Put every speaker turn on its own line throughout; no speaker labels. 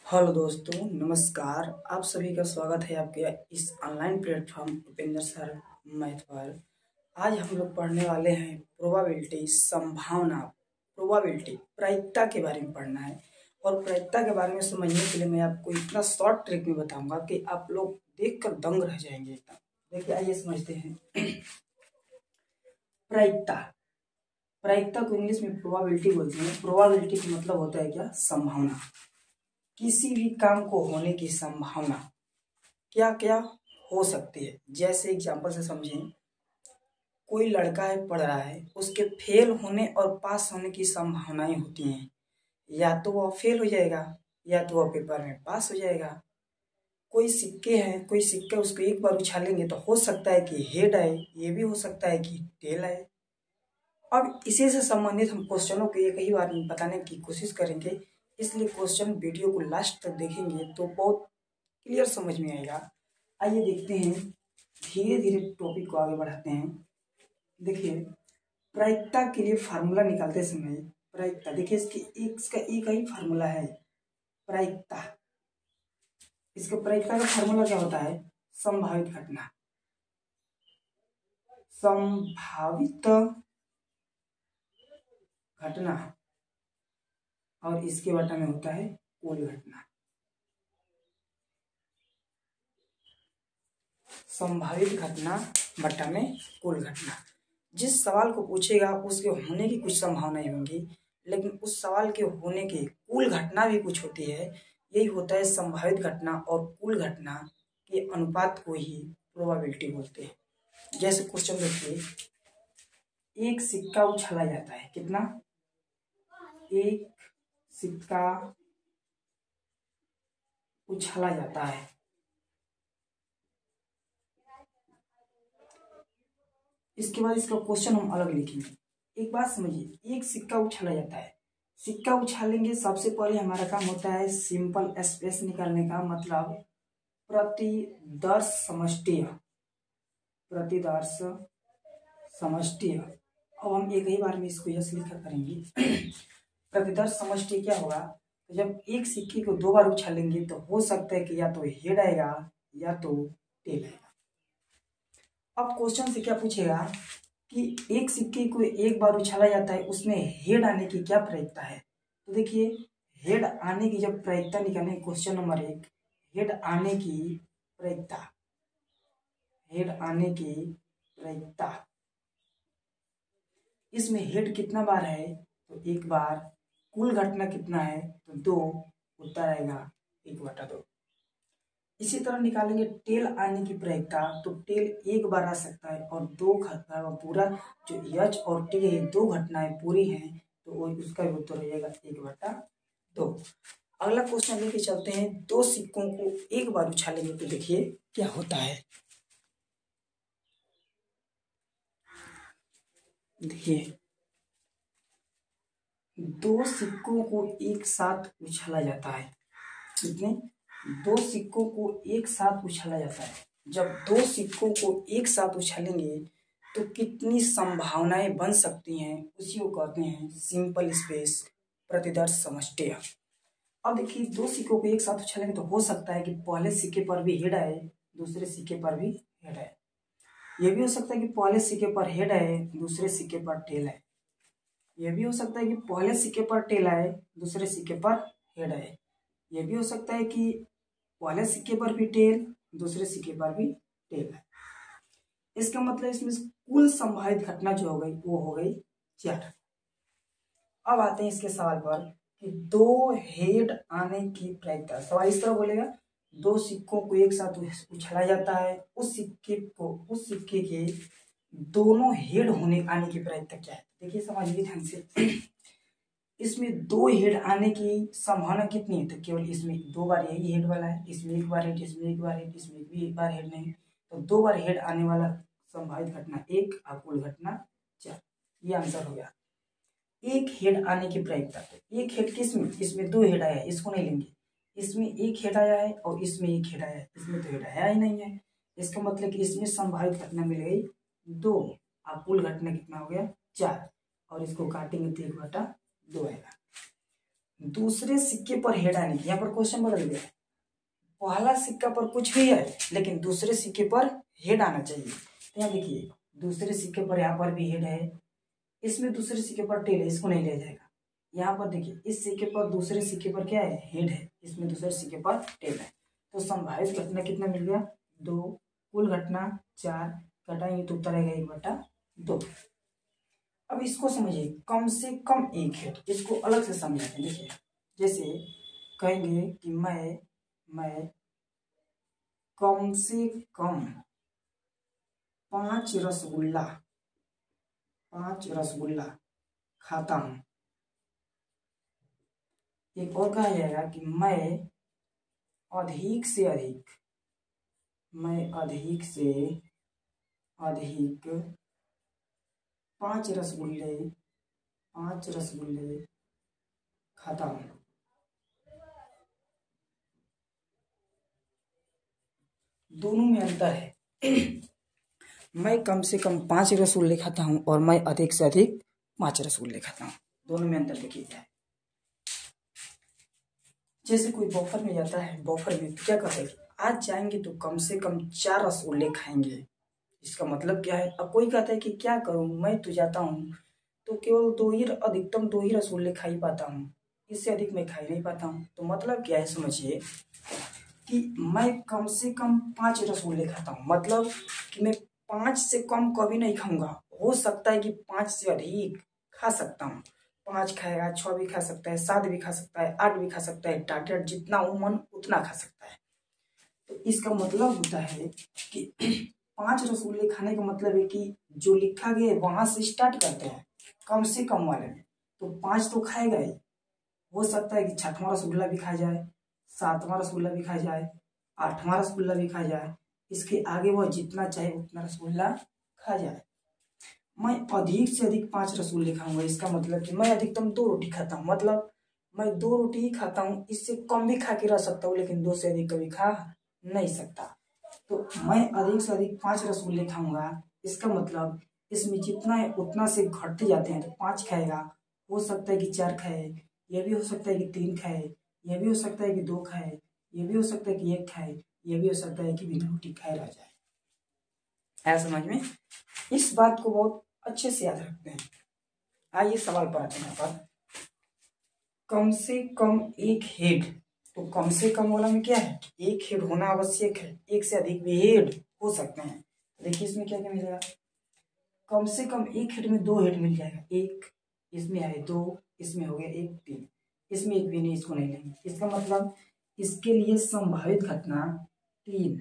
Hello दोस्तों, नमस्कार। आप सभी का स्वागत है आपके इस online platform Upendra sir math पर। आज हम लोग पढ़ने वाले हैं प्रोबेबिलिटी, संभावना, प्रोबेबिलिटी, प्रायिकता के बारे में पढ़ना है। और प्रायिकता के बारे में समझने के लिए मैं आपको इतना शॉर्ट ट्रिक में बताऊंगा कि आप लोग देखकर दंग रह जाएंगे एकदम। देखिए, आइए समझते हैं। प्रायिकता, प्रायिकता को इंग्लिश में प्रोबेबिलिटी बोलते हैं। प्रोबेबिलिटी का मतलब होता है क्या? संभावना। किसी भी काम को होने की संभावना क्या क्या हो सकती है। जैसे एग्जांपल से समझें, कोई लड़का है, पढ़ रहा है, उसके फेल होने और पास होने की संभावनाएं होती हैं। या तो वह फेल हो जाएगा या तो वह पेपर में पास हो जाएगा। कोई सिक्के हैं, कोई सिक्का उसको एक बार उछालेंगे तो हो सकता है कि हेड आए, ये भी हो सकता है कि टेल आए। अब इसी से संबंधित हम क्वेश्चनों को एक ही बार में बताने की कोशिश करेंगे, इसलिए क्वेश्चन वीडियो को लास्ट तक देखेंगे तो बहुत क्लियर समझ में आएगा। आइए देखते हैं, धीरे धीरे टॉपिक को आगे बढ़ाते हैं। देखिए, प्रायिकता के लिए फार्मूला निकालते समय, प्रायिकता देखिए, इसका एक ही फार्मूला है, प्रायिकता। इसका प्रायिकता का फार्मूला क्या होता है? संभावित घटना, संभावित घटना, और इसके बटा में होता है कुल घटना। संभावित घटना बटा में कुल घटना। जिस सवाल को पूछेगा उसके होने की कुछ संभावनाएं होंगी, लेकिन उस सवाल के होने की कुल घटना भी कुछ होती है। यही होता है संभावित घटना और कुल घटना के अनुपात को ही प्रोबेबिलिटी बोलते हैं। जैसे क्वेश्चन देखिए, एक सिक्का उछाला जाता है। कितना? एक सिक्का उछाला जाता है। इसके बाद इसका क्वेश्चन हम अलग लिखेंगे। एक बात समझिए, एक सिक्का उछाला जाता है। सिक्का उछालेंगे, सबसे पहले हमारा काम होता है सिंपल स्पेस निकालने का, मतलब प्रतिदर्श समष्टि, प्रतिदर्श समष्टि। अब हम एक ही बार में इसको यस लिखकर करेंगे। प्रतिदर्श समष्टि क्या होगा? तो जब एक सिक्के को दो बार उछालेंगे तो हो सकता है कि या तो हेड आएगा या तो टेल आएगा। अब क्वेश्चन से क्या पूछेगा कि एक सिक्के को एक बार उछाला जाता है, उसमें हेड आने की क्या प्रायिकता है। तो देखिए, हेड आने की जब प्रायिकता निकालें, क्वेश्चन नंबर 1, हेड आने की प्रायिकता, हेड आने की प्रायिकता, इसमें हेड कितना बार है? तो एक बार। कुल घटना कितना है? तो 2। उत्तर आएगा 1/2। इसी तरह निकालेंगे टेल आने की प्रायिकता, तो टेल एक बार आ सकता है और दो घटना पूरा, जो यच और टी है, दो घटनाएं पूरी हैं, तो वो उसका भी उत्तर हो जाएगा 1/2। अगला क्वेश्चन लेके चलते हैं। दो सिक्कों को एक बार उछालेंगे तो देखिए क्या होता है। देखिए, दो सिक्कों को एक साथ उछाला जाता है। कितने? दो सिक्कों को एक साथ उछाला जाता है। जब दो सिक्कों को एक साथ उछालेंगे तो कितनी संभावनाएं बन सकती हैं, उसी को कहते हैं सिंपल स्पेस प्रतिदर्श समष्टि। अब देखिए, दो सिक्कों को एक साथ उछालेंगे तो हो सकता है कि पहले सिक्के पर भी हेड आए, दूसरे सिक्के पर भी हेड आए। यह भी हो सकता है कि पहले सिक्के पर हेड आए, दूसरे सिक्के पर टेल आए। यह भी हो सकता है कि पहले सिक्के पर टेल आए, दूसरे सिक्के पर हेड आए। यह भी हो सकता है कि पहले सिक्के पर भी टेल, दूसरे सिक्के पर भी टेल है। इसका मतलब इसमें कुल संभावित घटना जो हो गई वो हो गई 4। अब आते हैं इसके सवाल पर कि दो हेड आने की प्रायिकता। सवाल इस तरह बोलेगा, दो सिक्कों को एक साथ उछाला जाता है, उस सिक्के के दोनों हेड होने आने की प्रायिकता क्या है। देखिए, समझिए ढंग से। इसमें दो हेड आने की संभावना कितनी है? तो केवल इसमें दो बार यही हेड वाला है, इसमें एक बार हेड, इसमें एक बार हेड, इसमें भी एक बार हेड नहीं, तो दो बार हेड आने वाला संभावित घटना 1 और कुल घटना 4। ये आंसर हो गया। एक हेड आने की प्रायिकता, तो एक हेड किसमें? इसमें दो हेड आया है, इसको नहीं लेंगे। इसमें एक हेड आया है और इसमें एक हेड आया है, इसमें तो हेड आया ही नहीं है। इसका मतलब कि इसमें संभावित घटना मिल गई 2 और कुल घटना कितना हो गया 4, और इसको काटेंगे तो 1/2 आएगा। दूसरे सिक्के पर हेड आने की, यहाँ पर क्वेश्चन बदल गया है। पहला सिक्का पर कुछ भी है लेकिन दूसरे सिक्के पर हेड आना चाहिए। तो यहाँ देखिए दूसरे सिक्के पर यहाँ पर भी हेड है, इसमें दूसरे सिक्के पर टेल है, इसको नहीं लिया जाएगा। यहाँ पर देखिए इस सिक्के पर दूसरे सिक्के पर क्या है, हेड है, इसमें दूसरे सिक्के पर टेल है। तो संभावित घटना कितना मिल गया, 2, कुल घटना 4, घटाएंगे तो उत्तर आएगा 1/2। अब इसको समझिए, कम से कम एक हेड, इसको अलग से समझाते हैं। देखिए जैसे कहेंगे कि मैं कम से कम 5 रसगुल्ला खाता हूं। एक और कहा जाएगा कि मैं अधिक से अधिक 5 रसगुल्ले खाता हूं। दोनों में अंतर है। मैं कम से कम 5 रसगुल्ले खाता हूं और मैं अधिक से अधिक 5 रसगुल्ले खाता हूं, दोनों में अंतर देखिए क्या है। जैसे कोई बफर में जाता है, बफर में क्या कहते हैं, आज जाएंगे तो कम से कम 4 रसगुल्ले खाएंगे। इसका मतलब क्या है, अब कोई कहता है कि क्या करूं, मैं तो जाता हूं तो केवल 2 ही, अधिकतम 2 ही रसगुल्ले खा ही पाता हूँ, इससे अधिक मैं खा ही नहीं पाता हूँ। तो मतलब क्या है, समझिए कि मैं कम से कम 5 रसगुल्ले खाता हूँ, मतलब कि मैं 5 से कम कभी नहीं खाऊंगा। हो सकता है कि 5 से अधिक खा सकता हूँ, 5 खाएगा, 6 भी खा सकता है, 7 भी खा सकता है, 8 भी खा सकता है, टारगेट जितना हो मन उतना खा सकता है। तो इसका मतलब होता है कि 5 रसगुल्ले खाने का मतलब है कि जो लिखा गया है वहां से स्टार्ट करते हैं कम से कम वाले में, तो 5 तो खाएगा ही। हो सकता है कि 6वां रसगुल्ला भी खा जाए, 7वां रसगुल्ला भी खा जाए, 8वां रसगुल्ला भी खा जाए, इसके आगे वह जितना चाहे उतना रसगुल्ला खा जाए। मैं अधिक से अधिक 5 रसगुल्ले खाऊंगा, इसका मतलब कि मैं अधिकतम 2 रोटी खाता हूँ, मतलब मैं 2 रोटी ही खाता हूँ, इससे कम भी खा के रह सकता हूँ लेकिन 2 से अधिक कभी खा नहीं सकता। तो मैं अधिक से अधिक 5 रसगुल्ले खाऊंगा, इसका मतलब इसमें जितना है उतना से घटते जाते हैं। तो 5 खाएगा, हो सकता है कि 4 खाए, यह भी हो सकता है कि 3 खाए, यह भी हो सकता है कि 2 खाए, यह भी हो सकता है कि 1 खाए, यह भी हो सकता है कि बिना रोटी खाए रह जाए। है समझ में? इस बात को बहुत अच्छे से याद रखते हैं। आइए सवाल पर आते हैं। यहाँ पर कम से कम एक हेड, तो कम से कम वाला में क्या है, एक हेड होना आवश्यक है, एक से अधिक भी हेड हो सकते हैं। देखिए इसमें क्या क्या मिलेगा, कम से कम एक हेड में 2 हेड मिल जाएगा, एक इसमें है, 2 इसमें हो गया, 1 3, इसमें एक भी नहीं, इसको नहीं लेंगे। इसका मतलब इसके लिए संभावित घटना 3,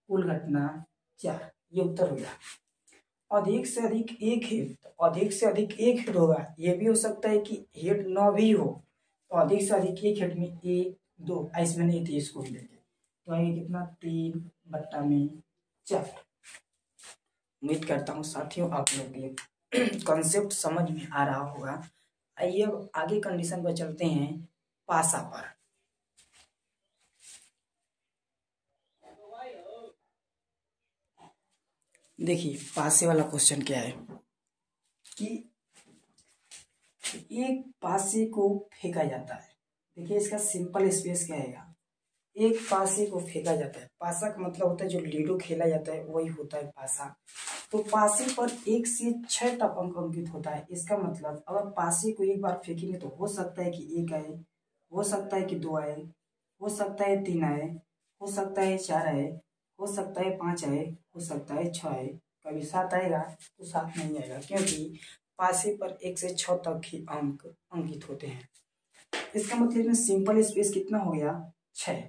कुल घटना 4, ये उत्तर हो गया। अधिक से अधिक एक हेड, तो अधिक से अधिक एक हेड होगा, ये भी हो सकता है कि हेड न भी हो, तो अधिक से अधिक एक हेड में 1 2, इसमें नहीं थी, इसको भी लेंगे, तो आएंगे कितना, 3/4। उम्मीद करता हूँ साथियों आप लोग ये कॉन्सेप्ट समझ में आ रहा होगा। आइए अब आगे कंडीशन पर चलते हैं, पासा पर। देखिए पासे वाला क्वेश्चन क्या है कि एक पासे को फेंका जाता है। देखिए इसका सिंपल स्पेस क्या है, एक पासे को फेंका जाता है। पासा का मतलब होता है जो लूडो खेला जाता है वही होता है पासा। तो पासे पर 1 से 6 तक अंक अंकित होता है। इसका मतलब अगर पासे को एक बार फेंकेंगे तो हो सकता है कि 1 आए, हो सकता है कि 2 आए, हो सकता है 3 आए, हो सकता है 4 आए, हो सकता है 5 आए, हो सकता है 6 आए, कभी 7 आएगा तो 7 नहीं आएगा, क्योंकि पासे पर 1 से 6 तक ही अंक अंकित होते हैं। इसका मतलब में सिंपल स्पेस कितना हो गया, 6।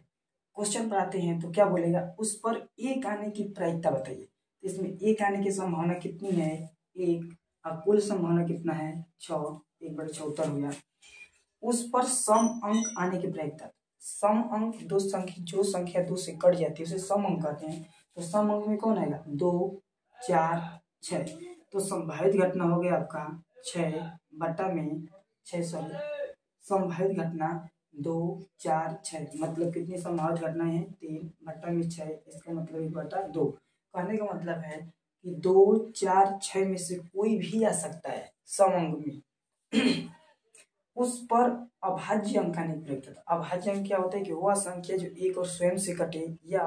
क्वेश्चन पर आते हैं तो क्या बोलेगा, उस पर 1 आने की प्रायिकता बताइए। इसमें 1 आने की संभावना कितनी है, 1, और कुल संभावना कितना है, 6, 1/6 उत्तर हो गया। उस पर सम अंक आने की प्रायिकता, सम अंक जो संख्या 2 से कट जाती है उसे सम अंक कहते हैं। तो सम अंक में कौन आएगा, 2 4 6, तो संभावित घटना हो गया आपका 6/6, सॉरी संभावित घटना 2 4 6, मतलब कितनी संभावित घटनाएं हैं, 3/6, इसका मतलब 1/2। कहने का मतलब है कि 2 4 6 में से कोई भी आ सकता है सम अंक में। उस पर अभाज्य अंक आने की प्रयुक्त होता है। अभाज्य अंक क्या होता है कि वह संख्या जो एक और स्वयं से कटे या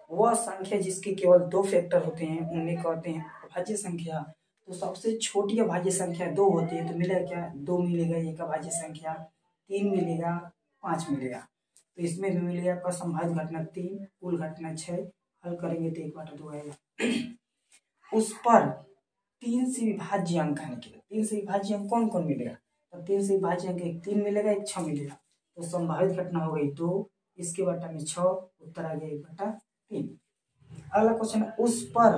वह संख्या जिसके केवल दो फैक्टर होते हैं उन्हें कहते हैं अभाज्य संख्या। तो सबसे छोटी अभाज्य संख्या 2 होती है, तो मिलेगा क्या, 2 मिलेगा एक अभाज्य संख्या, 3 मिलेगा, 5 मिलेगा। तो इसमें भी मिलेगा आपका संभावित घटना 3, कुल घटना 6, हल करेंगे तो 1/2 आएगा। उस पर 3 से विभाज्य अंक आने के लिए, 3 से विभाज्य अंक कौन कौन मिलेगा, तो 3 से विभाज्य अंक एक 3 मिलेगा, एक 6 मिलेगा। तो संभावित घटना हो गई 2, इसके बटा में 6, उत्तर आ गया 1/3। अगला क्वेश्चन, उस पर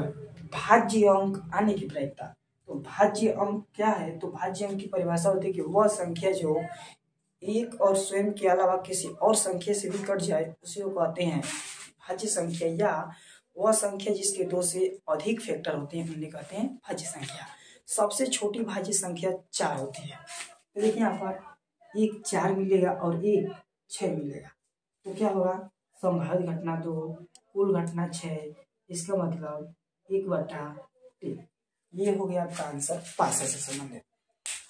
भाज्य अंक आने की प्रायिकता। तो भाज्य अंक क्या है, तो भाज्य अंक की परिभाषा होती है कि वह संख्या जो एक और स्वयं के अलावा किसी और संख्या से भी कट जाए उसी को कहते हैं भाज्य संख्या, या वह संख्या जिसके 2 से अधिक फैक्टर होते हैं उन्हें कहते हैं भाज्य संख्या। सबसे छोटी भाज्य संख्या 4 होती है। तो देखिए यहाँ पर एक 4 मिलेगा और एक 6 मिलेगा, तो क्या होगा, संभावित घटना 2, कुल घटना 6, इसका मतलब 1/3। ये हो गया आपका आंसर पासा से संबंधित।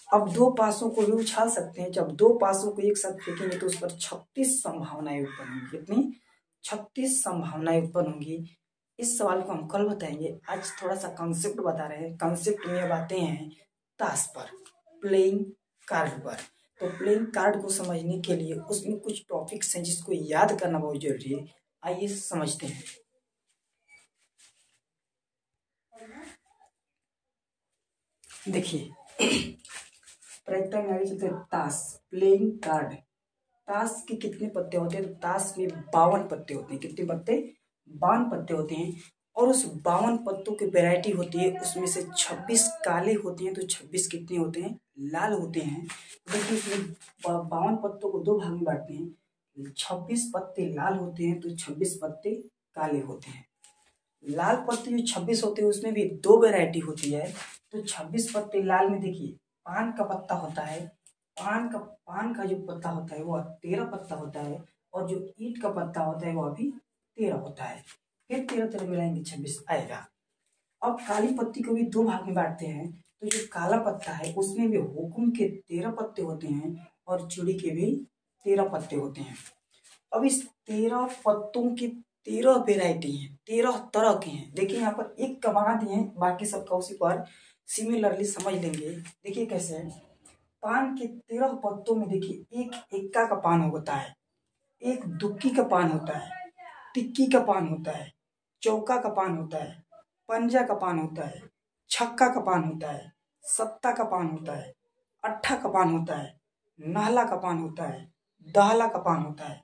अब दो पासों को भी उछाल सकते हैं। जब दो पासों को एक साथ फेंकेंगे तो उस पर 36 संभावनाएं उत्पन्न होंगी। कितनी, 36 संभावनाएं उत्पन्न होंगी। इस सवाल को हम कल बताएंगे, आज थोड़ा सा कंसेप्ट बता रहे हैं। कंसेप्ट में अब आते हैं ताश पर, प्लेइंग कार्ड पर। तो प्लेइंग कार्ड को समझने के लिए उसमें कुछ टॉपिक्स हैं जिसको याद करना बहुत जरूरी है। आइए समझते हैं। देखिए प्रायिकता में आगे चलते हैं। ताश, प्लेइंग कार्ड। ताश के कितने पत्ते होते हैं, तो ताश में 52 पत्ते होते हैं। कितने पत्ते, 52 पत्ते होते हैं। और उस 52 पत्तों की वैरायटी होती है, उसमें से 26 काले होते हैं, तो 26 कितने होते हैं, लाल होते हैं। देखिए इसमें 52 पत्तों को दो भाग में बांटते हैं। 26 पत्ते लाल होते हैं तो 26 पत्ते काले होते हैं। लाल पत्ते जो 26 होते हैं उसमें भी दो वैरायटी होती है। तो 26 पत्ते लाल में देखिए पान का पत्ता होता है, पान का जो पत्ता होता है वह 13 पत्ता होता है, और जो ईंट का पत्ता होता है वह भी 13 होता है। फिर 13 मिलाएंगे 26 आएगा। अब काली पत्ती को भी दो भाग में बांटते हैं। तो जो काला पत्ता है उसमें भी हुकुम के 13 पत्ते होते हैं और चूड़ी के भी 13 पत्ते होते हैं। अब इस 13 पत्तों की 13 वेराइटी है, 13 तरह के हैं। देखिए यहाँ पर एक का बना दिए हैं, बाकी सबका उसी पर सिमिलरली समझ लेंगे। देखिए कैसे है, पान के 13 पत्तों में देखिए एक एक्का का पान होता है, एक दुक्की का पान होता है, टिक्की का पान होता है, चौका का पान होता है, पंजा का पान होता है, छक्का का पान होता है, सत्ता का पान होता है, अट्ठा का पान होता है, नाहला का पान होता है, दाहला का पान होता है,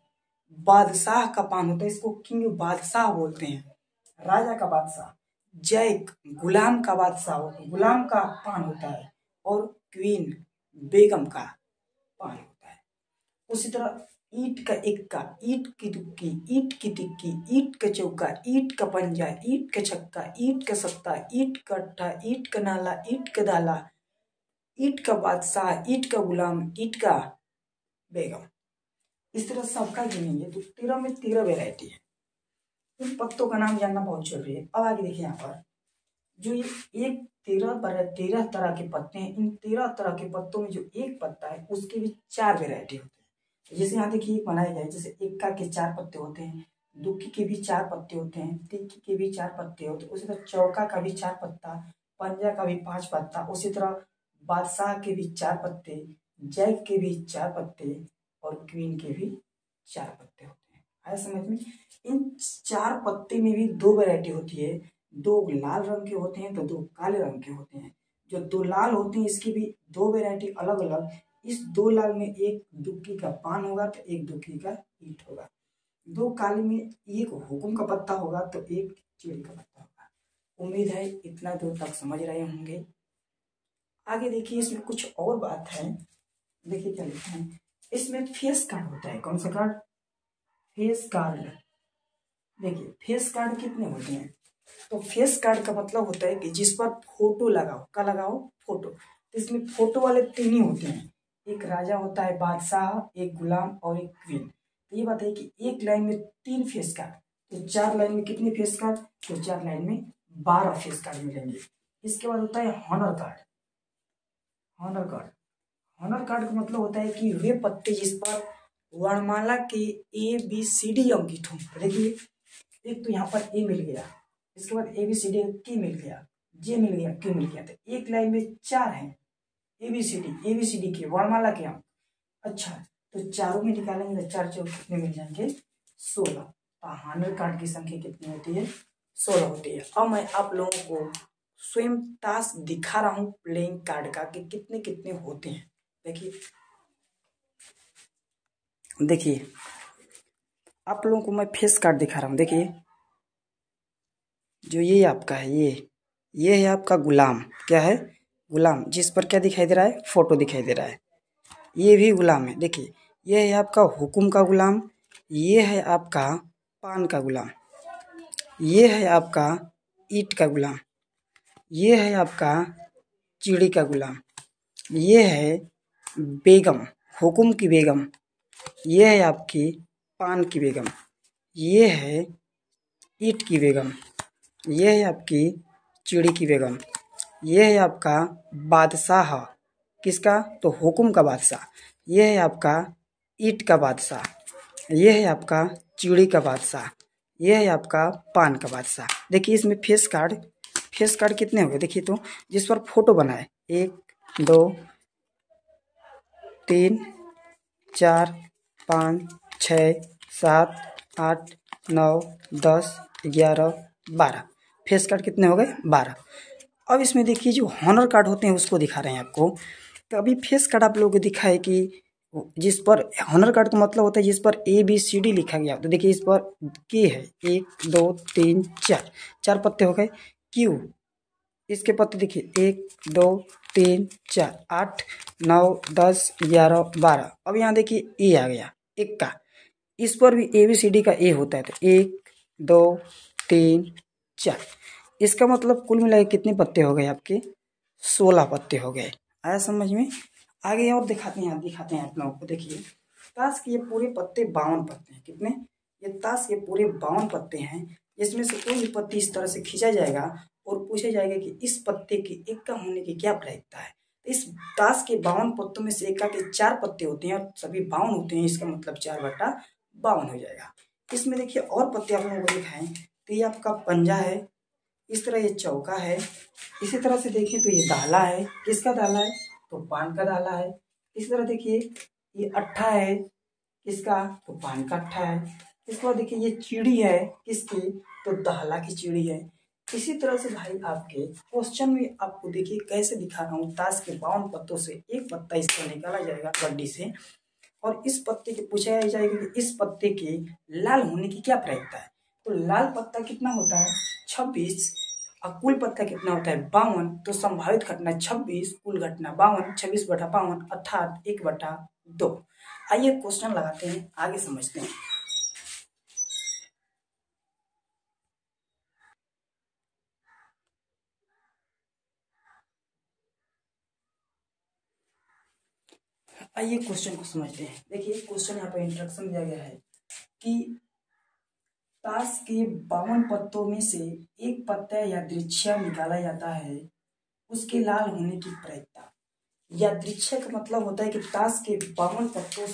बादशाह का पान होता है, इसको किंग बादशाह बोलते हैं, राजा का बादशाह, जैक गुलाम का बादशाह, गुलाम का पान होता है, और क्वीन बेगम का पान होता है। उसी तरह ईंट का एक्का, ईंट की दुक्की, ईंट की टिक्की, ईंट का चौका, ईंट का पंजा, ईंट का छक्का, ईंट का सत्ता, ईंट का अट्ठा, ईंट का नाला, ईंट का दाला, ईंट का बादशाह, ईंट का गुलाम, ईंट का बेगम। इस तरह सबका गिनेंगे तो 13 में 13 वेरायटी है। इन पत्तों का नाम जानना बहुत जरूरी है। अब आगे देखिए यहाँ पर जो ये एक 13 तरह के पत्ते हैं, इन 13 तरह के पत्तों में जो एक पत्ता है उसके भी 4 वेरायटी होते हैं। जैसे यहाँ देखिए एक बनाया गया है, जैसे एक्का के 4 पत्ते होते हैं, दुक्की के भी 4 पत्ते होते हैं, टिक्की के भी 4 पत्ते होते हैं, उसी तरह चौका का भी 4 पत्ता, पंजा का भी 5 पत्ता, उसी तरह बादशाह के भी 4 पत्ते, जैक के भी 4 पत्ते, और क्वीन के भी 4 पत्ते होते हैं। आया समझ में। इन 4 पत्ते में भी 2 वैरायटी होती है, 2 लाल रंग के होते हैं तो 2 काले रंग के होते हैं। जो 2 लाल होते हैं इसकी भी 2 वैरायटी अलग अलग। इस 2 लाल में एक दुक्की का पान होगा तो एक दुक्की का ईंट होगा, 2 काले में एक हुकुम का पत्ता होगा तो एक चीड़ का पत्ता होगा। उम्मीद है इतना दूर तक समझ रहे होंगे। आगे देखिए इसमें कुछ और बात है। देखिए क्या लिखते हैं इसमें, फेस कार्ड होता है। कौन सा कार्ड, फेस कार्ड। देखिए फेस कार्ड कितने होते हैं, तो फेस कार्ड का मतलब होता है कि जिस पर फोटो लगाओ, क्या लगाओ, फोटो। तो इसमें फोटो वाले 3 ही होते हैं, एक राजा होता है, बादशाह, एक गुलाम और एक क्वीन। तो ये बात है कि एक लाइन में 3 फेस कार्ड, तो 4 लाइन में कितने फेस कार्ड, तो 4 लाइन में 12 फेस कार्ड मिलेंगे। इसके बाद होता है honour card. Honour card, honour card का मतलब होता है कि वे पत्ते जिस पर वर्णमाला के ABCD अंकित हो। देखिए एक तो यहाँ पर ए मिल गया, इसके बाद ABCD की मिल गया, जे मिल गया, क्यू मिल गया, तो एक लाइन में 4 हैं ABCD के वर्णमाला के अंक। अच्छा तो चारों में निकालेंगे तो 4 चौक कितने मिल जाएंगे 16। तो हॉनर कार्ड की संख्या कितनी होती है 16 होती है। अब मैं आप लोगों को स्वयं टास्क दिखा रहा हूं प्लेइंग कार्ड का कि कितने कितने होते हैं। देखिए आप लोगों को मैं फेस कार्ड दिखा रहा हूं। देखिए जो ये आपका है ये है आपका गुलाम। क्या है गुलाम, जिस पर क्या दिखाई दे रहा है फोटो दिखाई दे रहा है, ये भी गुलाम है। देखिए ये है आपका हुकुम का गुलाम, ये है आपका पान का गुलाम, ये है आपका ईंट का गुलाम, ये है आपका चिड़ी का गुलाम, ये है बेगम हुकुम की बेगम, ये है आपकी पान की बेगम, ये है ईंट की बेगम, ये है आपकी चिड़ी की बेगम, ये है आपका बादशाह। किसका तो हुकुम का बादशाह। ये है आपका ईंट का बादशाह, ये है आपका चिड़ी का बादशाह, ये है आपका पान का बादशाह। देखिए इसमें फेस कार्ड कितने हो गए देखिए तो, जिस पर फोटो बना है 1 2 3 4 5 6 7 8 9 10 11 12 फेस कार्ड कितने हो गए 12। अब इसमें देखिए जो हॉनर कार्ड होते हैं उसको दिखा रहे हैं आपको। तो अभी फेस कार्ड आप लोगों को दिखा है कि जिस पर हॉनर कार्ड का मतलब होता है जिस पर ABCD लिखा गया। तो देखिए इस पर के है 1 2 3 4 4 पत्ते हो गए। क्यू इसके पत्ते देखिए 1 2 3 4 8 9 10 11 12। अब यहाँ देखिए ए आ गया एक का, इस पर भी ABCD का ए होता है। तो 1 2 3 4, इसका मतलब कुल मिला के कितने पत्ते हो गए आपके 16 पत्ते हो गए। आया समझ में। आगे और दिखाते हैं आप लोगों को। देखिए ताश के ये पूरे पत्ते 52 पत्ते हैं। कितने ये ताश के पूरे 52 पत्ते हैं। इसमें से कोई भी पत्ती इस तरह से खींचा जाएगा और पूछा जाएगा कि इस पत्ते के इक्का होने की क्या प्रायिकता है। इस ताश के 52 पत्तों में से इक्का के 4 पत्ते होते हैं और सभी 52 होते हैं, इसका मतलब 4/52 हो जाएगा। इसमें देखिए और पत्ते आप लोगों को दिखाएं तो ये आपका पंजा है, इस तरह ये चौका है, इसी तरह से देखिए तो ये दाला है। किसका दाला है तो पान का दाला है। इसी तरह देखिए ये अट्ठा है, किसका तो पान का अट्ठा है। इसके बाद देखिए ये चिड़ी है, किसकी तो दाला की चिड़ी है। इसी तरह से भाई आपके क्वेश्चन में आपको देखिए कैसे दिखा रहा हूँ। ताश के 52 पत्तों से एक पत्ता इसका निकाला जाएगा गड्डी से और इस पत्ते के पूछा जाएगा कि इस पत्ते के लाल होने की क्या प्रायिकता है। तो लाल पत्ता कितना होता है 26 और कुल पत्ता कितना होता है 52। तो संभावित घटना 26, कुल घटना 52, 26/52 अर्थात 1/2। आइए क्वेश्चन लगाते हैं, आगे समझते हैं। आइए क्वेश्चन को समझते हैं। देखिए क्वेश्चन यहाँ पर इंस्ट्रक्शन दिया गया है कि ताश के 52 पत्तों में से एक पत्ता यादृच्छिक निकाला जाता है, उसके लाल होने की प्रायिकता। यादृच्छिक का मतलब होता है कि ताश के 52 पत्तों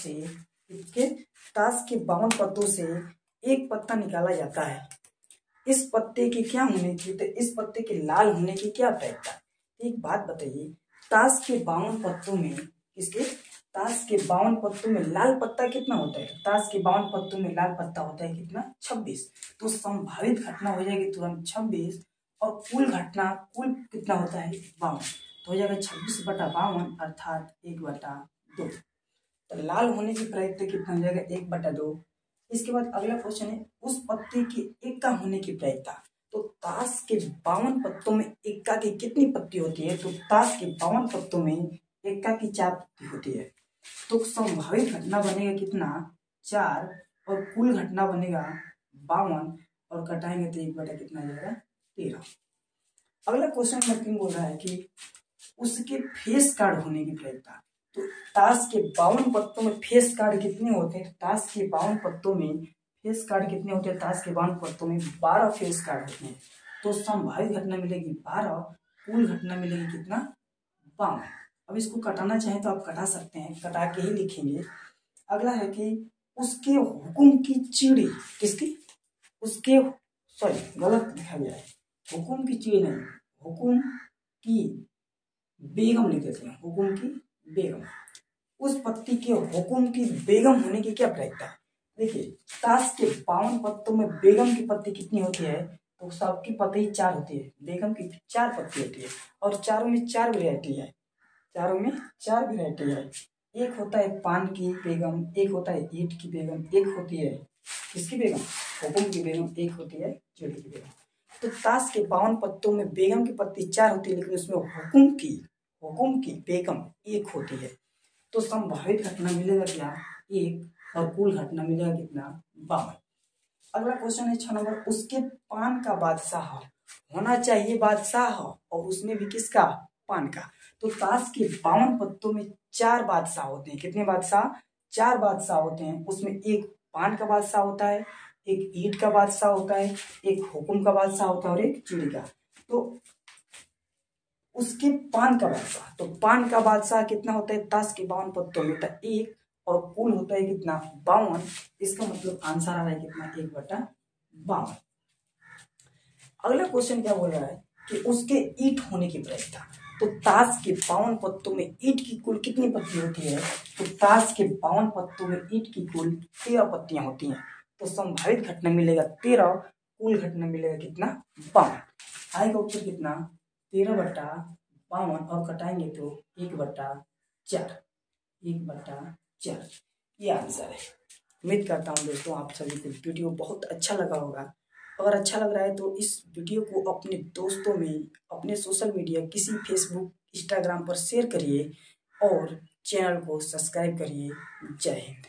से एक पत्ता निकाला जाता है, इस पत्ते के क्या होने की तो इस पत्ते के लाल होने की क्या प्रायिकता। एक बात बताइए, ताश के 52 पत्तों में ताश के 52 पत्तों में लाल पत्ता कितना होता है। ताश के 52 पत्तों में लाल पत्ता होता है कितना 26। तो संभावित घटना हो जाएगी तुरंत 26 और कुल कितना होता है 52। तो हो जाएगा 26/52 अर्थात 1/2। तो लाल होने की प्रायिकता कितना हो जाएगा 1/2। इसके बाद अगला क्वेश्चन है उस पत्ते की इक्का होने की प्रायिकता। तो ताश के 52 पत्तों में इक्का की कितनी पत्ती होती है। तो ताश के 52 पत्तों में इक्का की 4 पत्ती होती है। तो संभावित घटना बनेगा कितना 4 और कुल घटना बनेगा 52 और कटाएंगे तो 1 कितना जाएगा 13। अगला क्वेश्चन नंबर 3 बोल रहा है कि उसके फेस कार्ड होने की प्रायिकता। तो ताश के 52 पत्तों में फेस कार्ड कितने होते हैं। ताश के 52 पत्तों में फेस कार्ड कितने होते हैं। ताश के 52 पत्तों में 12 फेस कार्ड होते हैं। तो संभावित घटना मिलेगी 12, कुल घटना मिलेगी कितना 52। अब इसको कटाना चाहें तो आप कटा सकते हैं, कटा के ही लिखेंगे। अगला है कि उसके हुकुम की चिड़ी, किसकी, उसके, सॉरी गलत लिखा गया है, हुकुम की चिड़ी नहीं, हुकुम की बेगम लिख देते हैं, हुकुम की बेगम। उस पत्ती के हुकुम की बेगम होने की क्या प्रायिकता है? देखिए, ताश के 52 पत्तों में बेगम की पत्ती कितनी होती है? तो सबकी पत्ती 4 होती है, बेगम की 4 पत्ती होती है, और चारों में 4 वैरायटी है, चारों में 4 वैरायटी है। एक होता है पान की बेगम, एक होता है ईंट की बेगम, एक होती है किसकी बेगम, हुकुम की बेगम, एक होती है चिड़ी की बेगम। तो ताश के 52 पत्तों में बेगम की पत्ती 4 होती है, लेकिन उसमें हुकुम की बेगम एक होती है। तो संभावित घटना मिलेगा क्या, 1, और कुल घटना मिलेगा कितना, 52। अगला क्वेश्चन है 6 नंबर, उसके पान का बादशाह होना चाहिए, बादशाह और उसमें भी किसका, पान का। तो ताश के 52 पत्तों में 4 बादशाह होते हैं, कितने बादशाह, 4 बादशाह होते हैं। उसमें एक पान का बादशाह होता है, एक ईंट का बादशाह होता है, एक हुकुम का बादशाह होता है, और एक चिड़ी का। तो उसके पान का बादशाह, तो पान का बादशाह कितना होता है, ताश के 52 पत्तों में, तो 1, और कुल होता है कितना, 52। इसका मतलब आंसर आ रहा है कितना, 1/52। अगला क्वेश्चन क्या बोल रहा है कि उसके ईंट होने की प्रायिकता। तो ताश के 52 पत्तों में ईंट की कुल कितनी पत्ती होती है? तो ताश के 52 पत्तों में ईंट की कुल 13 पत्तियां होती हैं। तो संभावित घटना मिलेगा 13, कुल घटना मिलेगा कितना, 52। आएगा उत्तर कितना, 13/52, और कटाएंगे तो 1/4, 1/4, ये आंसर है। उम्मीद करता हूँ दोस्तों आप सभी को वीडियो बहुत अच्छा लगा होगा। अगर अच्छा लग रहा है तो इस वीडियो को अपने दोस्तों में, अपने सोशल मीडिया, किसी फेसबुक, इंस्टाग्राम पर शेयर करिए, और चैनल को सब्सक्राइब करिए। जय हिंद।